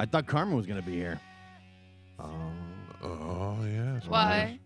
I thought Carmen was going to be here. Oh, yeah. Why?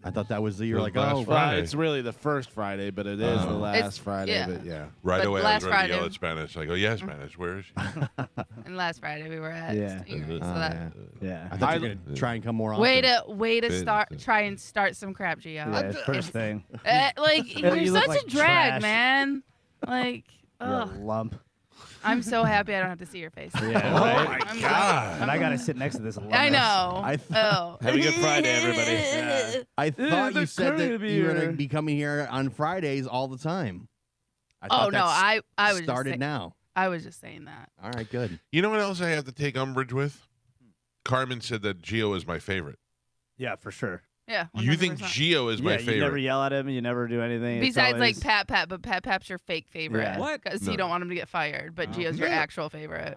I thought that was the year The like, last oh, Friday. It's really the first Friday, but it is the last It's- Friday. yeah. But yeah. Right But away, I last was ready to yell Friday- at Spanish. I go, yeah, Spanish. Where is she? And last Friday we were at Yeah. Stingray, so Oh, that Yeah. I thought you were going to try and come more often. way to Good. try and start some crap, Gio. Yeah, first thing. Like You you're look such like a drag, trash. man. Like, You're a ugh. lump. I'm so happy I don't have to see your face. Yeah, Oh, right? my God. And I got to sit next to this lump. I know. I Have a good Friday, everybody. I thought you the said that curvy you were going here. to be coming here on Fridays all the time. I Oh thought no, that's I was started just now. I was just saying that. All right, good. You know what else I have to take umbrage with? Carmen said that Gio is my favorite. Yeah, for sure. Yeah. You think 100%. Gio is my Yeah, favorite? you never yell at him. You never do anything. It's Besides always- like Pat, but Pap's your fake favorite. Yeah. What? Because No. you don't want him to get fired, but Gio's your Yeah. actual favorite.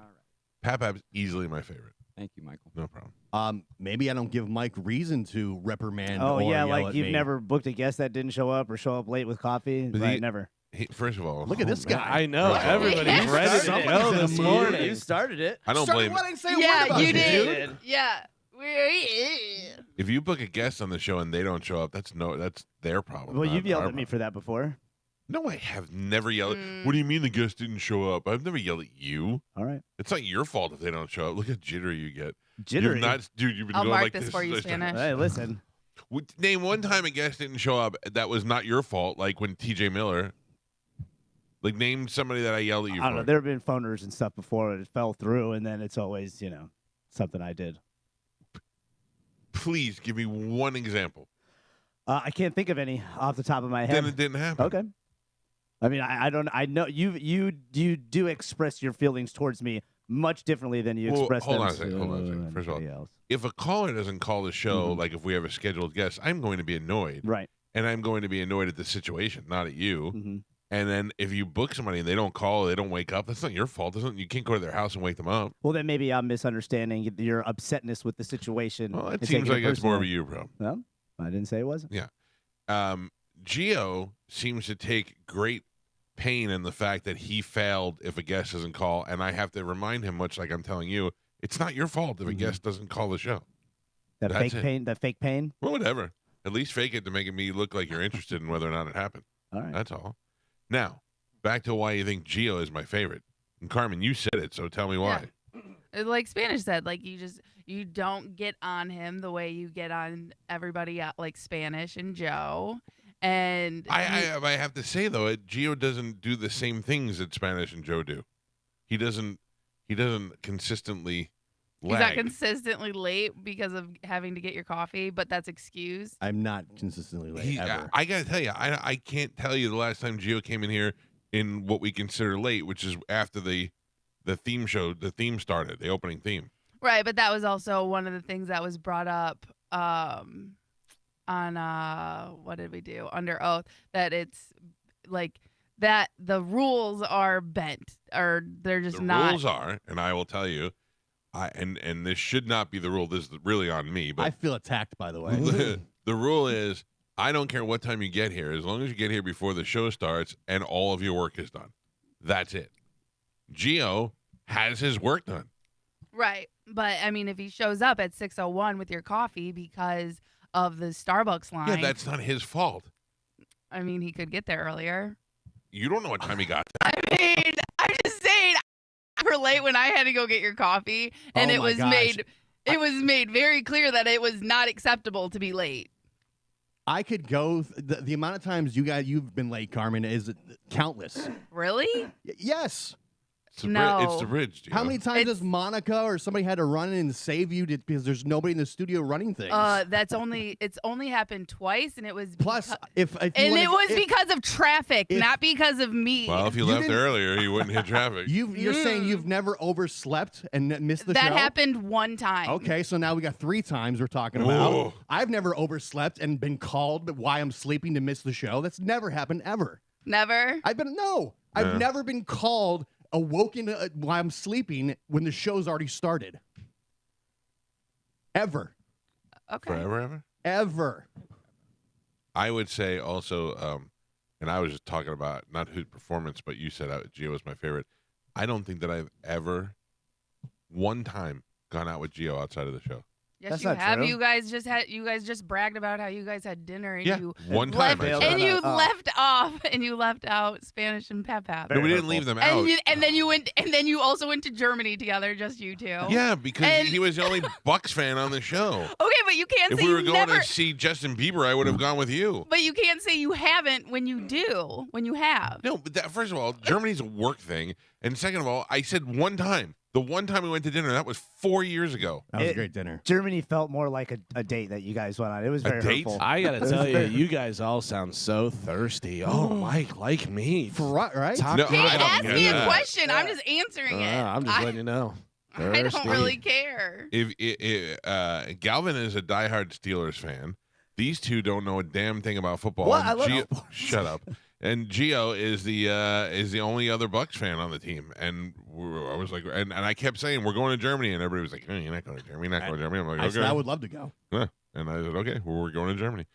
Pap's easily my favorite. Thank you, Michael. No problem. Maybe I don't give Mike reason to reprimand. Oh or yeah, yell like at you've me. never booked a guest that didn't show up or show up late with coffee. But Right, he- never. First of all, Look at this man. guy. I know. Yeah. Everybody's Yeah. ready to Somebody's go in a this mood. morning. You started it. I don't Started blame. what? I didn't say a word Yeah, about you you, did. dude. Yeah. If you book a guest on the show and they don't show up, that's their problem. Well, not you've yelled our at me problem. for that before. No, I have never yelled. Mm. What do you mean the guest didn't show up? I've never yelled at you. All right. It's not your fault if they don't show up. Look how jittery you get. Jittery. You've not, dude. You've been I'll going mark like this for you, this time. Spanish. Hey, listen. Name one time a guest didn't show up that was not your fault, like when TJ Miller. Like, name somebody that I yelled at you I don't for. know. There have been phoners and stuff before, and it fell through, and then it's always, something I did. Please give me one example. I can't think of any off the top of my head. Then it didn't happen. Okay. I mean, I don't. I know you do express your feelings towards me much differently than you Well, express hold them on a second, hold on a second. to First of all, anybody else. If a caller doesn't call the show, Mhm. like if we have a scheduled guest, I'm going to be annoyed. Right. And I'm going to be annoyed at the situation, not at you. hmm And then if you book somebody and they don't call, they don't wake up, that's not your fault. You can't go to their house and wake them up. Well, then maybe I'm misunderstanding your upsetness with the situation. Well, it and seems taking like it's more of a personally. you problem. Well, I didn't say it wasn't. Gio seems to take great pain in the fact that he failed if a guest doesn't call, and I have to remind him, much like I'm telling you, it's not your fault if a Mhm. guest doesn't call the show. That That's fake it. pain. That fake pain. Well, whatever. At least fake it to make me look like you're interested in whether or not it happened. All right. That's all. Now, back to why you think Gio is my favorite. And Carmen, you said it, so tell me why. Like Spanish said, like you don't get on him the way you get on everybody else, like Spanish and Joe. And I have to say though, Gio doesn't do the same things that Spanish and Joe do. He doesn't consistently he's lag. not consistently late because of having to get your coffee, but that's excused. I'm not consistently late He- ever. I gotta tell you, I can't tell you the last time Gio came in here in what we consider late, which is after the theme show, the theme started, the opening theme. Right, but that was also one of the things that was brought up on what did we do? Under oath, that it's like that the rules are bent or they're just The not. rules are, and I will tell you, and this should not be the rule. This is really on me, I but feel attacked, by the way. the rule is I don't care what time you get here, as long as you get here before the show starts and all of your work is done. That's it. Gio has his work done. Right. But I mean, if he shows up at 6:01 with your coffee because of the Starbucks line, Yeah, that's not his fault. I mean, he could get there earlier. You don't know what time he got there. I mean, I'm just saying, for late when I had to go get your coffee, and Oh it my was gosh. made very clear that it was not acceptable to be late. I could go. The amount of times you've been late, Carmen, is countless. Really? Yes. It's the No. it's the bridge. Gio. How many times It's- has Monica or somebody had to run in and save you because there's nobody in the studio running things? It's only happened twice, and it was Plus, beca- if you and wanna- it was if because of traffic, if- not because of me. Well, if you You left didn't- earlier, you wouldn't hit traffic. you're saying you've never overslept and missed the that show. happened one time. Okay, so now we got 3 times we're talking about. Whoa. I've never overslept and been called why I'm sleeping to miss the show. That's never happened ever. Never. I've Yeah. never been called awoken while I'm sleeping when the show's already started. Ever. Okay. Forever, ever? Ever. I would say also, and I was just talking about not whose performance, but you said Gio was my favorite. I don't think that I've ever one time gone out with Gio outside of the show. Yes, That's you not have. true. You guys just bragged about how you guys had dinner and Yeah, you one left, time. I and said. you Oh. left out Spanish and Pep Pep. No, we didn't hurtful. leave them out. And then you also went to Germany together, just you two. Yeah, because And- he was the only Bucks fan on the show. Okay, but you can't If say we were you going never. to see Justin Bieber, I would have gone with you. But you can't say you haven't when you do. When you have. No, but that, first of all, Germany's a work thing, and second of all, I said one time. The one time we went to dinner, that was 4 years ago. That was It- a great dinner. Germany felt more like a date that you guys went on. It was A very date? hurtful. I gotta It was tell you, very- you guys all sound so thirsty. Oh, Mike, like me. Right? Talk No, to He I don't asked get me a that. question. I'm just answering it. I'm just letting you know. I don't Thirsty. really care. If Galvin is a diehard Steelers fan, these two don't know a damn thing about football. What? And I love Gio- sports. Shut up. And Gio is the only other Bucks fan on the team, and I was like, and I kept saying we're going to Germany, and everybody was like, you're not going to Germany, you're not going to Germany. I'm like, I said okay. I would love to go. Yeah. And I said, okay, well, we're going to Germany.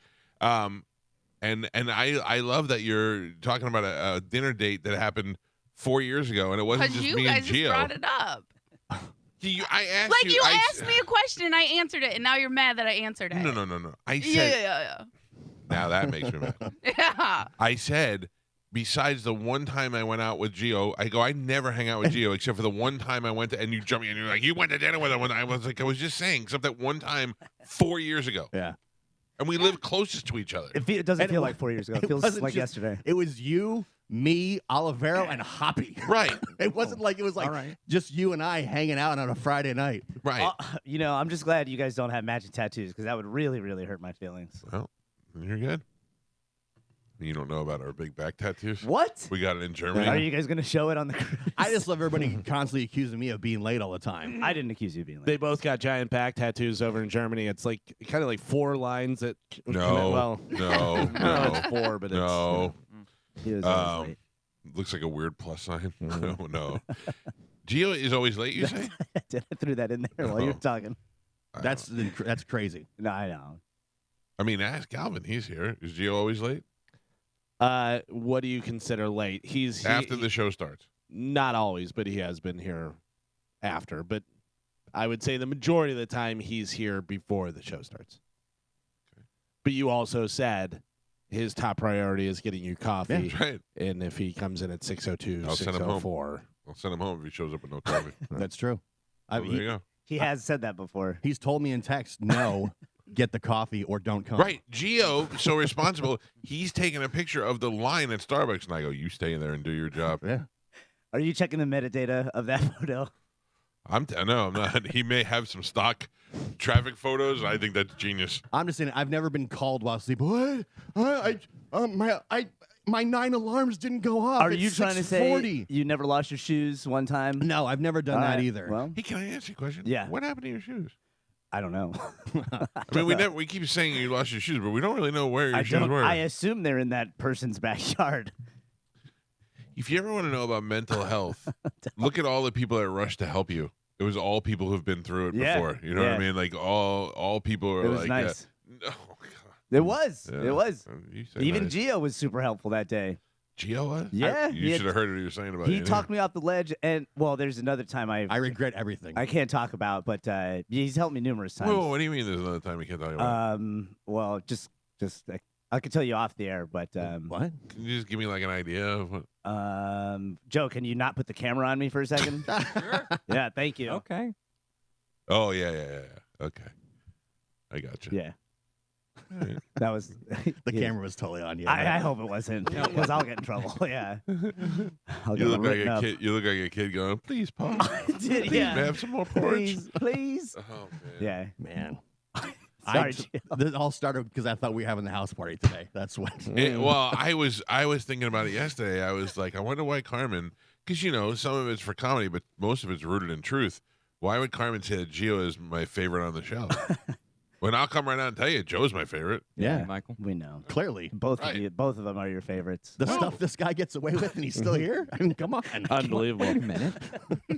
And I love that you're talking about a dinner date that happened 4 years ago, and it wasn't Because just you me guys and just Gio. brought it up. I asked Like you. you I asked me a question and I answered it, and now you're mad that I answered it. No. I said. Yeah. Now that makes me mad. Yeah. I said, besides the one time I went out with Gio, I never hang out with Gio except for the one time I went to, and you jumped me and you're like, you went to dinner with him. And I was like, I was just saying, except that one time 4 years ago. Yeah. And we live closest to each other. It doesn't And feel it like 4 years ago. It it feels wasn't like just- yesterday. It was you, me, Olivero, and Hoppy. Right. It wasn't like it was like All right. just you and I hanging out on a Friday night. Right. I'm just glad you guys don't have matching tattoos because that would really, really hurt my feelings. Well, you're good. You don't know about our big back tattoos? What? We got it in Germany. Are you guys going to show it on the cruise? I just love everybody constantly accusing me of being late all the time. I didn't accuse you of being late. They both got giant back tattoos over in Germany. It's like kind of like 4 lines that. No. Well, No. no, No. it's 4, but it's. No. He was always late. Looks like a weird plus sign. No. Gio is always late, you say? I threw that in there while you were Oh. talking. That's crazy. No, I know. I mean, ask Galvin. He's here. Is Gio always late? What do you consider late? He's After the show starts. Not always, but he has been here after. But I would say the majority of the time he's here before the show starts. But you also said his top priority is getting you coffee. That's right. And if he comes in at 6:02, I'll send him home. 6:04. I'll send him home if he shows up with no coffee. That's true. Well, there you go. He has said that before. He's told me in text, no, get the coffee or don't come. Right. Gio, so responsible, he's taking a picture of the line at Starbucks, and I go, you stay in there and do your job. Yeah. Are you checking the metadata of that photo? No, I'm not. He may have some stock traffic photos. I think that's genius. I'm just saying, I've never been called while sleeping. What? My 9 alarms didn't go off. Are It's you trying to say 6:40. you never lost your shoes one time? No, I've never done All that right, either. Well, Hey, can I ask you a question? Yeah. What happened to your shoes? I don't know. I mean, we keep saying you lost your shoes, but we don't really know where your I shoes don't. were. I assume they're in that person's backyard. If you ever want to know about mental health, look at all the people that rushed to help you. It was all people who've been through it Yeah, before. You know what I yeah. mean? Like all people are It was like, nice. oh God. It was. Yeah. It was. You say Even nice. Gio was super helpful that day. Gio was? Yeah, he You had- should have heard what he was saying about He you. talked me off the ledge, and well, there's another time I regret everything. I can't talk about, but he's helped me numerous times. Whoa, what do you mean there's another time you can't talk about? Well, just I could tell you off the air, but What? Can you just give me like an idea of what? Joe, can you not put the camera on me for a second? Sure. Yeah, thank you. Okay. Oh, yeah. Okay. I got you. Yeah, that was The yeah. camera was totally on you. I hope it wasn't, because I'll get in trouble. Yeah, I'll You get look like written a up. kid. You look like a kid going, please, Paul. Did, Please, yeah. may I have some more porridge? Please. Oh, man. Yeah. Man. Sorry, Gio. This all started because I thought we were having the house party today. That's what. Well, I was thinking about it yesterday. I was like, I wonder why Carmen, because some of it's for comedy, but most of it's rooted in truth. Why would Carmen say that Gio is my favorite on the show? When I'll come right out and tell you, Joe's my favorite. Yeah. Michael. We know. Clearly. Both Right. of you, both of them are your favorites. The stuff this guy gets away with and he's still here? I mean, come on. Unbelievable. Wait a minute.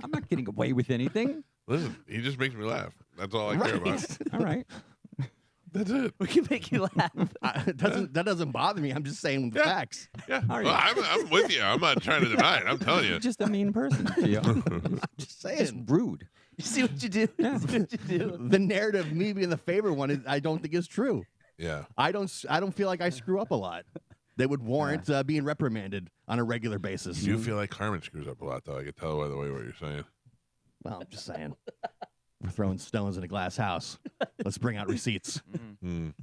I'm not getting away with anything. Listen, he just makes me laugh. That's all I care about. All right. That's it. We can make you laugh. That doesn't bother me. I'm just saying Yeah. facts. Yeah, Are well, you? I'm with you. I'm not trying to deny it. I'm telling you. Just a mean person. Gio. Just Just saying. rude. You see what you do? You see what you do? The narrative, me being the favorite one, I don't think is true. Yeah. I don't feel like I screw up a lot. That would warrant being reprimanded on a regular basis. You feel like Carmen screws up a lot, though. I can tell by the way what you're saying. Well, I'm just saying. We're throwing stones in a glass house. Let's bring out receipts. Mm.